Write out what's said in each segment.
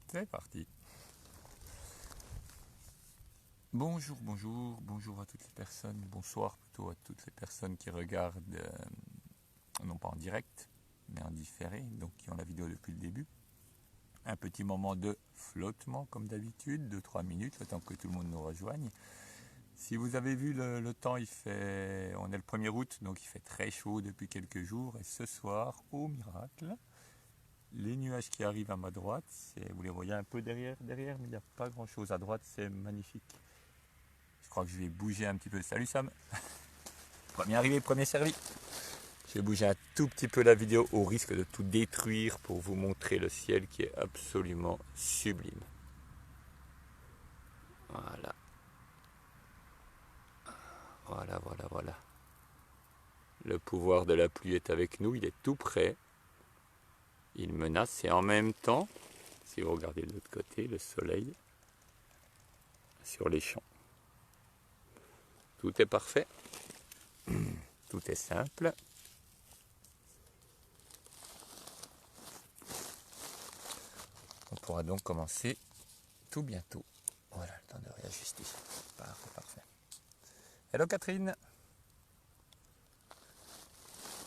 C'est parti. Bonjour, bonjour, bonjour à toutes les personnes, bonsoir plutôt à toutes les personnes qui regardent, non pas en direct, mais en différé, donc qui ont la vidéo depuis le début. Un petit moment de flottement comme d'habitude, de 3 minutes, le temps que tout le monde nous rejoigne. Si vous avez vu le temps, on est le 1er août, donc il fait très chaud depuis quelques jours. Et ce soir, au miracle, les nuages qui arrivent à ma droite, vous les voyez un peu derrière, mais il n'y a pas grand chose à droite, c'est magnifique. Je crois que je vais bouger un petit peu. Salut Sam. Premier arrivé, premier servi. Je vais bouger un tout petit peu la vidéo au risque de tout détruire pour vous montrer le ciel qui est absolument sublime. Voilà. Voilà, voilà, voilà. Le pouvoir de la pluie est avec nous, il est tout près. Il menace et en même temps, si vous regardez de l'autre côté, le soleil sur les champs. Tout est parfait. Tout est simple. On pourra donc commencer tout bientôt. Voilà, le temps de réajuster. Parfait, parfait. Hello Catherine.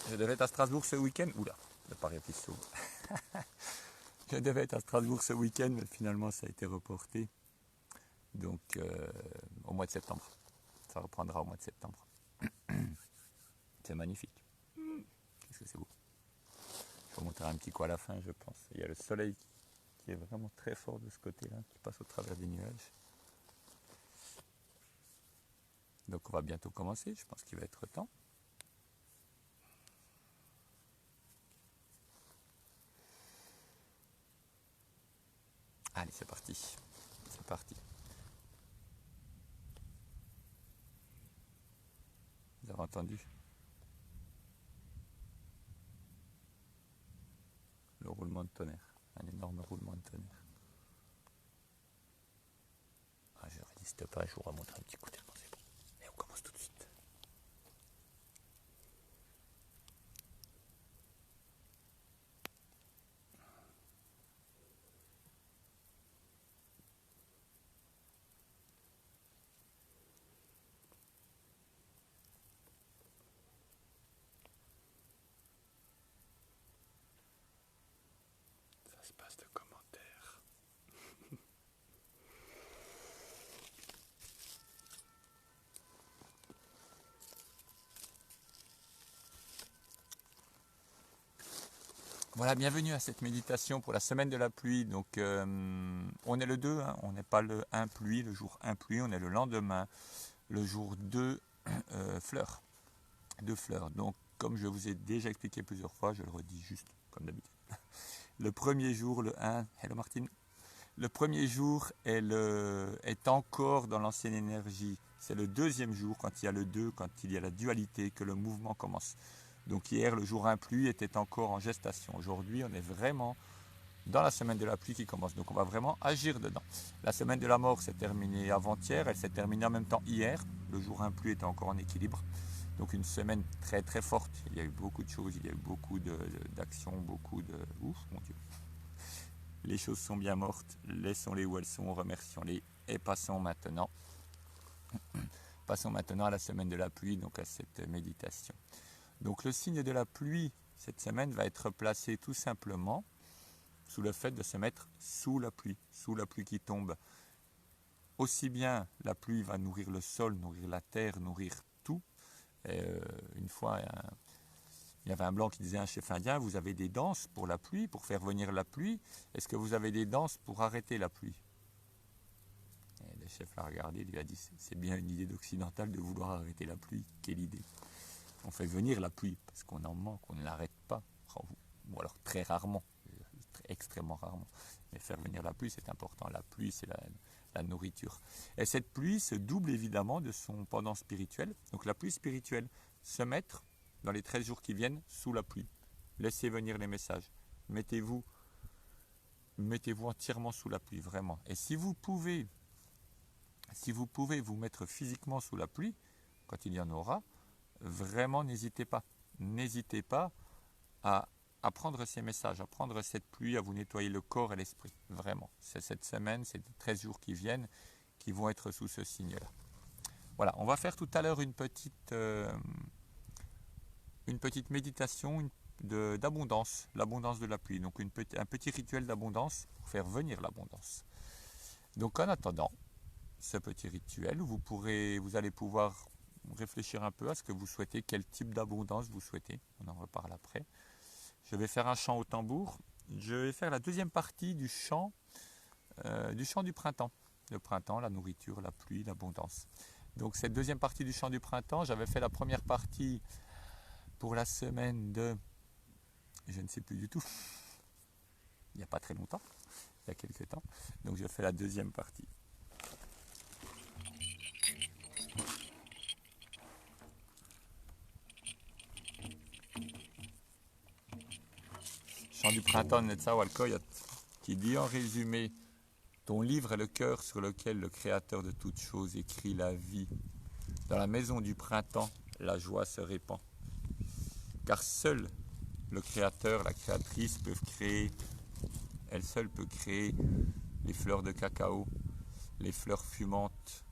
Je devais être à Strasbourg ce week-end. Oula, le pari est sourd. Je devais être à Strasbourg ce week-end, mais finalement ça a été reporté. Donc au mois de septembre. Ça reprendra au mois de septembre. C'est magnifique. Qu'est-ce que c'est beau. Je vous montrerai un petit coup à la fin, je pense. Il y a le soleil qui est vraiment très fort de ce côté-là, qui passe au travers des nuages. Donc on va bientôt commencer, je pense qu'il va être temps. Allez, c'est parti. C'est parti. Vous avez entendu le roulement de tonnerre, un énorme roulement de tonnerre. Ah, je résiste pas, je vous remontre un petit coup tellement c'est bon. Et on commence tout de suite. Ça se passe de commentaires. Voilà, bienvenue à cette méditation pour la semaine de la pluie. Donc, on est le 2, hein, on n'est pas le 1 pluie, le jour 1 pluie, on est le lendemain, le jour 2 fleurs. 2 fleurs. Donc, comme je vous ai déjà expliqué plusieurs fois, je le redis juste comme d'habitude. Le premier jour, le 1, hello Martine. Le premier jour est encore dans l'ancienne énergie. C'est le deuxième jour, quand il y a le 2, quand il y a la dualité, que le mouvement commence. Donc hier, le jour 1 pluie était encore en gestation. Aujourd'hui, on est vraiment dans la semaine de la pluie qui commence. Donc on va vraiment agir dedans. La semaine de la mort s'est terminée avant-hier, elle s'est terminée en même temps hier. Le jour 1 pluie était encore en équilibre. Donc une semaine très très forte. Il y a eu beaucoup de choses, il y a eu beaucoup d'actions, beaucoup de... Ouf, mon Dieu. Les choses sont bien mortes, laissons-les où elles sont, remercions-les et passons maintenant à la semaine de la pluie, donc à cette méditation. Donc le signe de la pluie cette semaine va être placé tout simplement sous le fait de se mettre sous la pluie qui tombe. Aussi bien la pluie va nourrir le sol, nourrir la terre, nourrir tout. Et une fois, il y avait un blanc qui disait à un chef indien, vous avez des danses pour la pluie, pour faire venir la pluie. Est-ce que vous avez des danses pour arrêter la pluie? Et le chef l'a regardé, lui a dit, c'est bien une idée d'occidental de vouloir arrêter la pluie. Quelle idée! On fait venir la pluie parce qu'on en manque, on ne l'arrête pas. Ou alors très rarement, extrêmement rarement. Mais faire venir la pluie, c'est important. La pluie, c'est la nourriture. Et cette pluie se double évidemment de son pendant spirituel. Donc la pluie spirituelle, se mettre dans les 13 jours qui viennent sous la pluie. Laissez venir les messages. Mettez-vous entièrement sous la pluie, vraiment. Et si vous pouvez vous mettre physiquement sous la pluie, quand il y en aura, vraiment n'hésitez pas. N'hésitez pas à à prendre ces messages, à prendre cette pluie, à vous nettoyer le corps et l'esprit. Vraiment. C'est cette semaine, ces 13 jours qui viennent, qui vont être sous ce signe-là. Voilà, on va faire tout à l'heure une petite méditation d'abondance, l'abondance de la pluie. Donc un petit rituel d'abondance pour faire venir l'abondance. Donc en attendant ce petit rituel, vous allez pouvoir réfléchir un peu à ce que vous souhaitez, quel type d'abondance vous souhaitez. On en reparle après. Je vais faire un chant au tambour. Je vais faire la deuxième partie du chant du printemps. Le printemps, la nourriture, la pluie, l'abondance. Donc cette deuxième partie du chant du printemps, j'avais fait la première partie pour la semaine de... Je ne sais plus du tout. Il n'y a pas très longtemps. Il y a quelques temps. Donc je fais la deuxième partie. Chant du printemps de Netzahualcoyot, qui dit en résumé: ton livre est le cœur sur lequel le Créateur de toutes choses écrit la vie. Dans la maison du printemps, la joie se répand. Car seul le Créateur, la créatrice peuvent créer, elle seule peut créer les fleurs de cacao, les fleurs fumantes.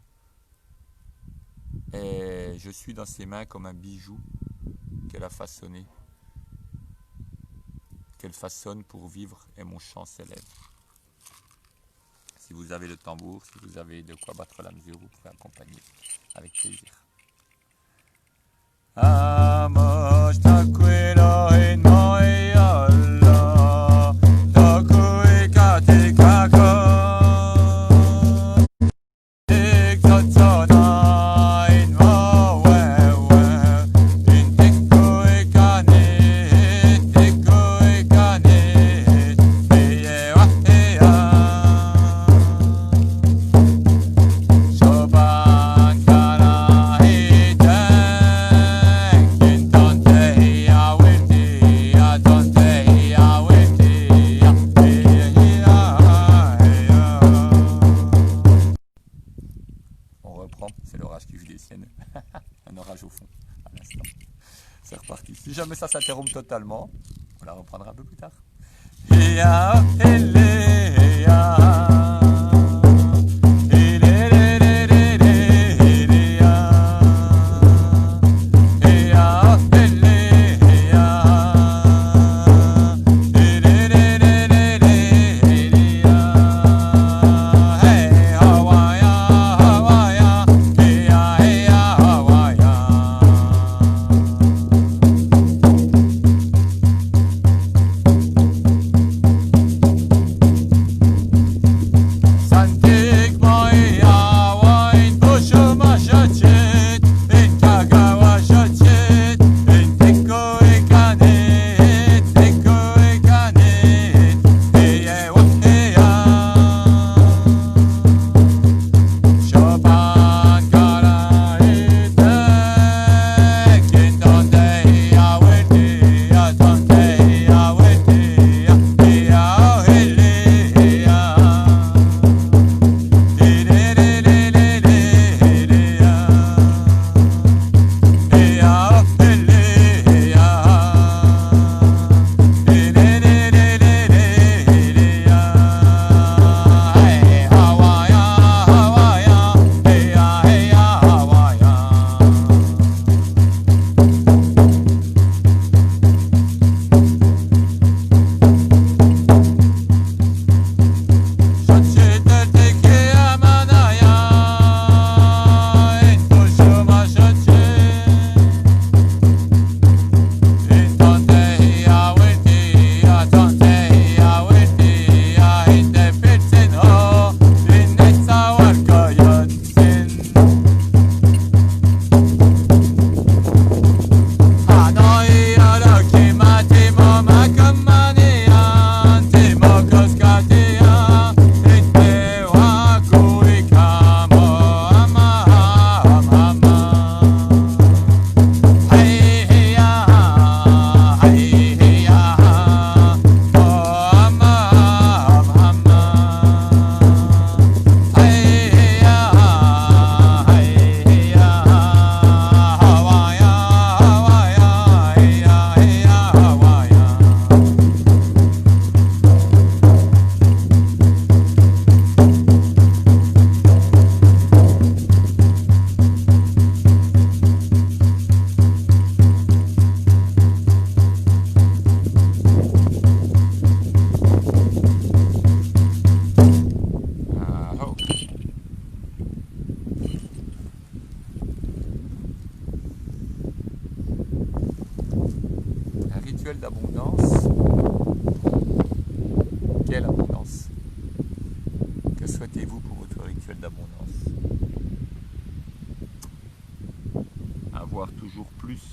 Et je suis dans ses mains comme un bijou qu'elle a façonné, qu'elle façonne pour vivre, et mon chant s'élève. Si vous avez le tambour, si vous avez de quoi battre la mesure, vous pouvez accompagner avec plaisir. C'est l'orage qui joue des siennes. Un orage au fond, à l'instant. C'est reparti. Si jamais ça s'interrompt totalement, on la reprendra un peu plus tard.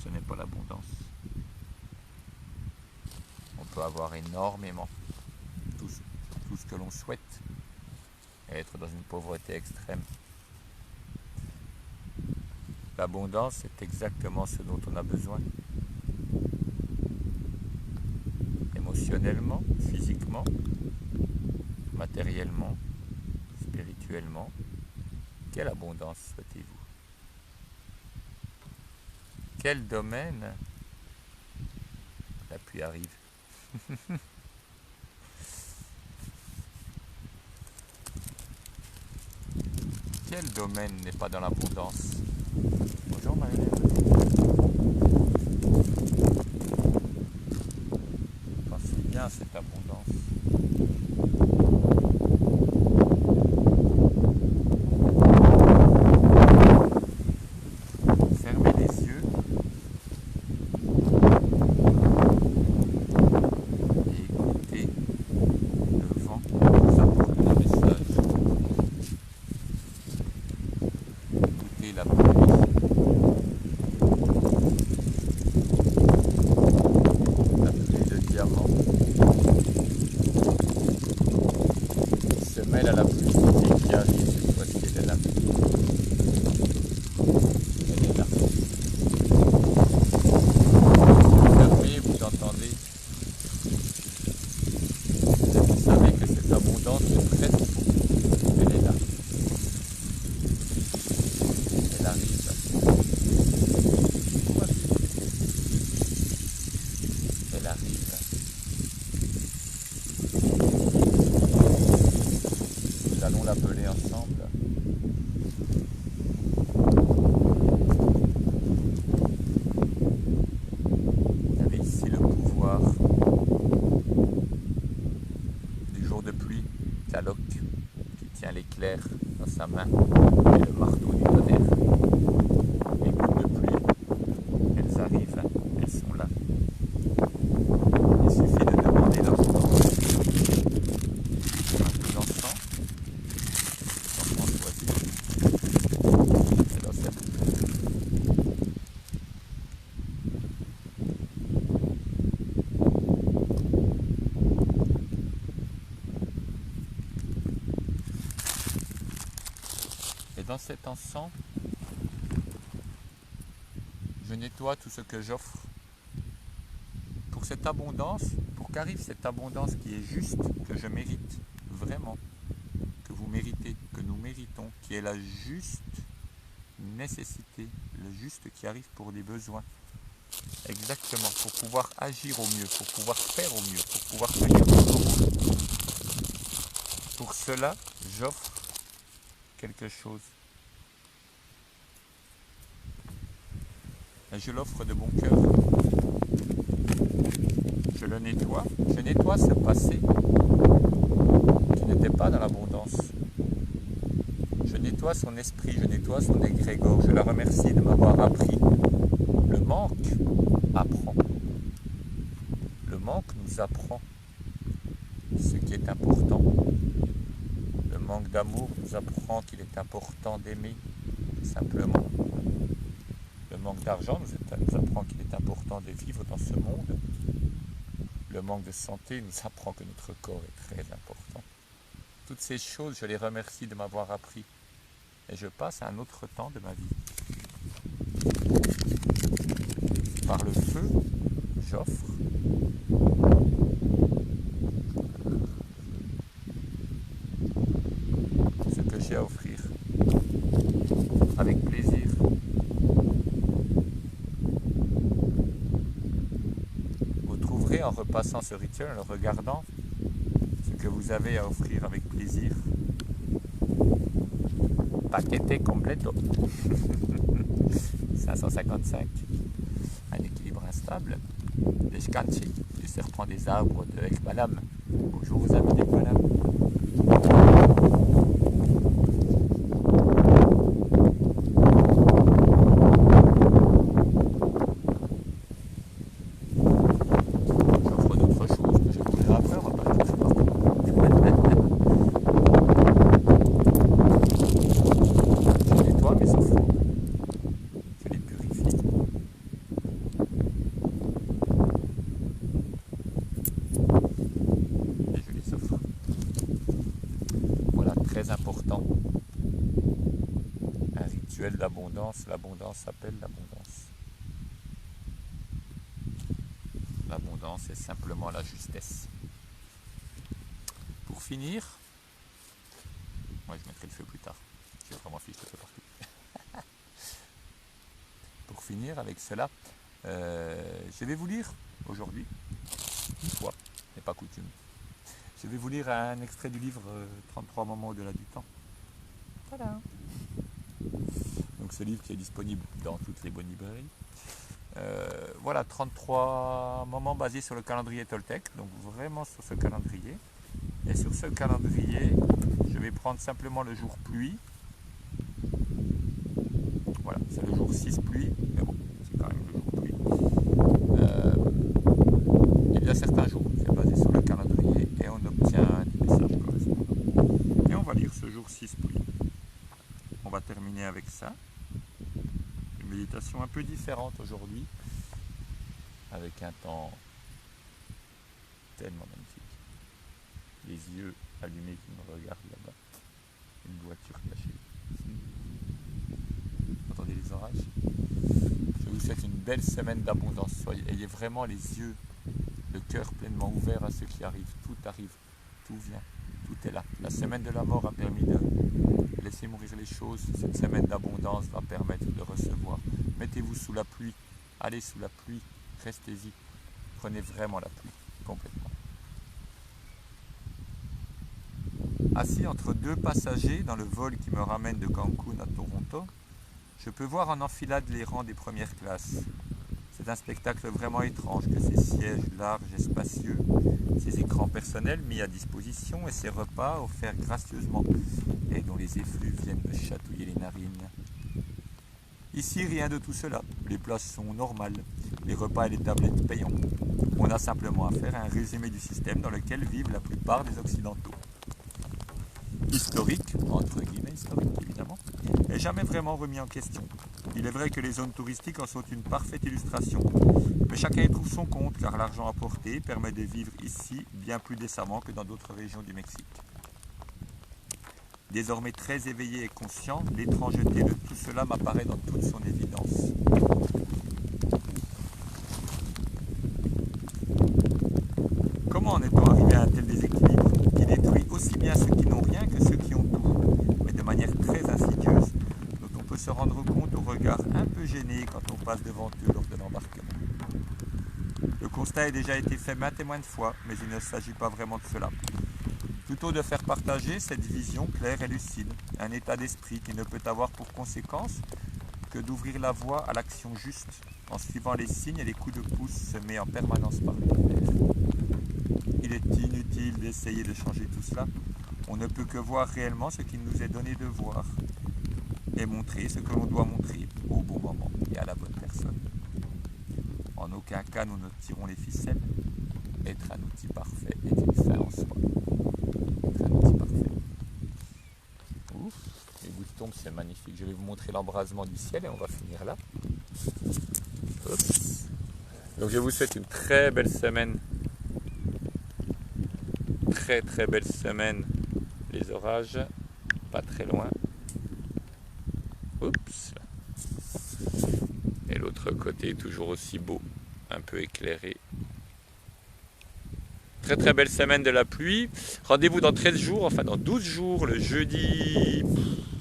ce n'est pas l'abondance. On peut avoir énormément, tout ce que l'on souhaite, et être dans une pauvreté extrême. L'abondance, c'est exactement ce dont on a besoin. Émotionnellement, physiquement, matériellement, spirituellement. Quelle abondance souhaitez-vous? Quel domaine la pluie arrive? Quel domaine n'est pas dans l'abondance? Bonjour Marie-Hélène. Pensez bien à cette abondance. Fermez les yeux et écoutez le vent vous apporter un message. Écoutez la pluie. La pluie de diamants qui se mêle à la pluie qui arrive cette fois-ci, elle est là. Elle est là. Fermez, vous entendez. Vous savez que cette abondance est prête pour vous. Elle est là. Elle arrive. Elle arrive. Nous allons l'appeler ensemble. Vous avez ici le pouvoir du jour de pluie, Tlaloc, qui tient l'éclair dans sa main et le marteau du tonnerre. Les gouttes de pluie, elles arrivent, elles sont là. Il suffit de demander l'abondance. Un peu d'encens, l'encens choisi, c'est dans cette Et dans cet encens, je nettoie tout ce que j'offre pour cette abondance, pour qu'arrive cette abondance qui est juste, que je mérite vraiment, que vous méritez, que nous méritons, qui est la juste nécessité, le juste qui arrive pour des besoins. Exactement, pour pouvoir agir au mieux, pour pouvoir faire au mieux, pour pouvoir tenir jusqu'au bout. Pour cela, j'offre quelque chose. Et je l'offre de bon cœur. Je le nettoie. Je nettoie ce passé qui n'était pas dans l'abondance. Je nettoie son esprit, je nettoie son égrégore. Je la remercie de m'avoir appris. Le manque apprend. Le manque nous apprend ce qui est important. Le manque d'amour nous apprend qu'il est important d'aimer, simplement. Le manque d'argent nous apprend qu'il est important de vivre dans ce monde. Le manque de santé nous apprend que notre corps est très important. Toutes ces choses, je les remercie de m'avoir appris. Et je passe à un autre temps de ma vie. Par le feu, j'offre. Ce que j'ai à offrir. Avec plaisir. Vous trouverez en repassant ce rituel, en le regardant, ce que vous avez à offrir avec plaisir. Paquete completo. 555. Un équilibre instable. Descansi, du serpent des arbres de Ekbalam. Bonjour vos amis d'Ekbalam. J'offre d'autres choses que je pourrais après, on va pas tout faire. Je nettoie mes enfants. Je les purifie. très important. Un rituel d'abondance. L'abondance appelle l'abondance. L'abondance est simplement la justesse. Pour finir, moi je mettrai le feu plus tard. J'ai vraiment fiché le feu partout. Pour finir avec cela, je vais vous lire aujourd'hui, une fois, n'est pas coutume. Je vais vous lire un extrait du livre 33 moments au-delà du temps. Voilà. Donc ce livre qui est disponible dans toutes les bonnes librairies. Voilà, 33 moments basés sur le calendrier Toltec, donc vraiment sur ce calendrier. Et sur ce calendrier, je vais prendre simplement le jour pluie. Voilà, c'est le jour 6 pluie, mais bon, c'est quand même le jour pluie. Il y a certains jours, c'est basé sur le calendrier et on obtient des messages correspondants. Et on va lire ce jour 6 pluie. On va terminer avec ça. Une méditation un peu différente aujourd'hui, avec un temps tellement magnifique. Les yeux allumés qui me regardent là-bas. Une voiture cachée. Vous entendez les orages? Je vous souhaite une belle semaine d'abondance. Ayez vraiment les yeux, le cœur pleinement ouvert à ce qui arrive. Tout arrive, tout vient, tout est là. La semaine de la mort a permis de laisser mourir les choses. Cette semaine d'abondance va permettre de recevoir. Mettez-vous sous la pluie, allez sous la pluie, restez-y. Prenez vraiment la pluie, complètement. Assis entre deux passagers dans le vol qui me ramène de Cancun à Toronto, je peux voir en enfilade les rangs des premières classes. C'est un spectacle vraiment étrange que ces sièges larges et spacieux, ces écrans personnels mis à disposition et ces repas offerts gracieusement et dont les effluves viennent me chatouiller les narines. Ici, rien de tout cela. Les places sont normales, les repas et les tablettes payants. On a simplement à faire un résumé du système dans lequel vivent la plupart des Occidentaux. Historique, entre guillemets historique évidemment, n'est jamais vraiment remis en question. Il est vrai que les zones touristiques en sont une parfaite illustration, mais chacun y trouve son compte car l'argent apporté permet de vivre ici bien plus décemment que dans d'autres régions du Mexique. Désormais très éveillé et conscient, l'étrangeté de tout cela m'apparaît dans toute son évidence. Comment en est-on arrivé à un tel déséquilibre qui détruit aussi bien ceux qui n'ont rien que ceux qui ont tout, mais de manière très insidieuse, dont on peut se rendre compte au regard un peu gêné quand on passe devant eux lors de l'embarquement. Le constat a déjà été fait maintes et maintes fois, mais il ne s'agit pas vraiment de cela. Plutôt de faire partager cette vision claire et lucide, un état d'esprit qui ne peut avoir pour conséquence que d'ouvrir la voie à l'action juste, en suivant les signes et les coups de pouce semés en permanence par l'univers. Il est inutile d'essayer de changer tout cela. On ne peut que voir réellement ce qu'il nous est donné de voir et montrer ce que l'on doit montrer au bon moment et à la bonne personne. En aucun cas nous ne tirons les ficelles. Être un outil parfait est une fin en soi. Être un outil parfait. Ouf, les gouttes tombent, c'est magnifique. Je vais vous montrer l'embrasement du ciel et on va finir là. Oups. Donc je vous souhaite une très belle semaine. Très belle semaine. Les orages, pas très loin. Oups. Et l'autre côté, toujours aussi beau, un peu éclairé. Très belle semaine de la pluie. Rendez-vous dans 13 jours, enfin dans 12 jours, le jeudi,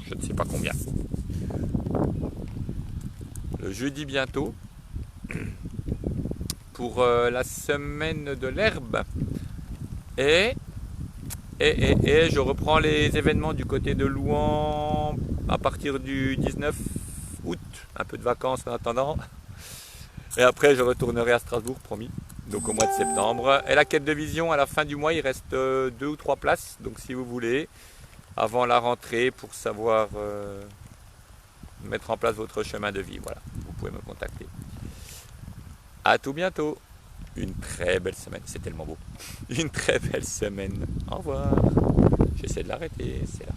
je ne sais pas combien. Le jeudi bientôt, pour la semaine de l'herbe. Et je reprends les événements du côté de Louan à partir du 19 août. Un peu de vacances en attendant. Et après, je retournerai à Strasbourg, promis. Donc au mois de septembre. Et la quête de vision, à la fin du mois, il reste 2 ou 3 places. Donc si vous voulez, avant la rentrée, pour savoir mettre en place votre chemin de vie, voilà, vous pouvez me contacter. À tout bientôt. Une très belle semaine. C'est tellement beau. Une très belle semaine. Au revoir. J'essaie de l'arrêter. C'est là.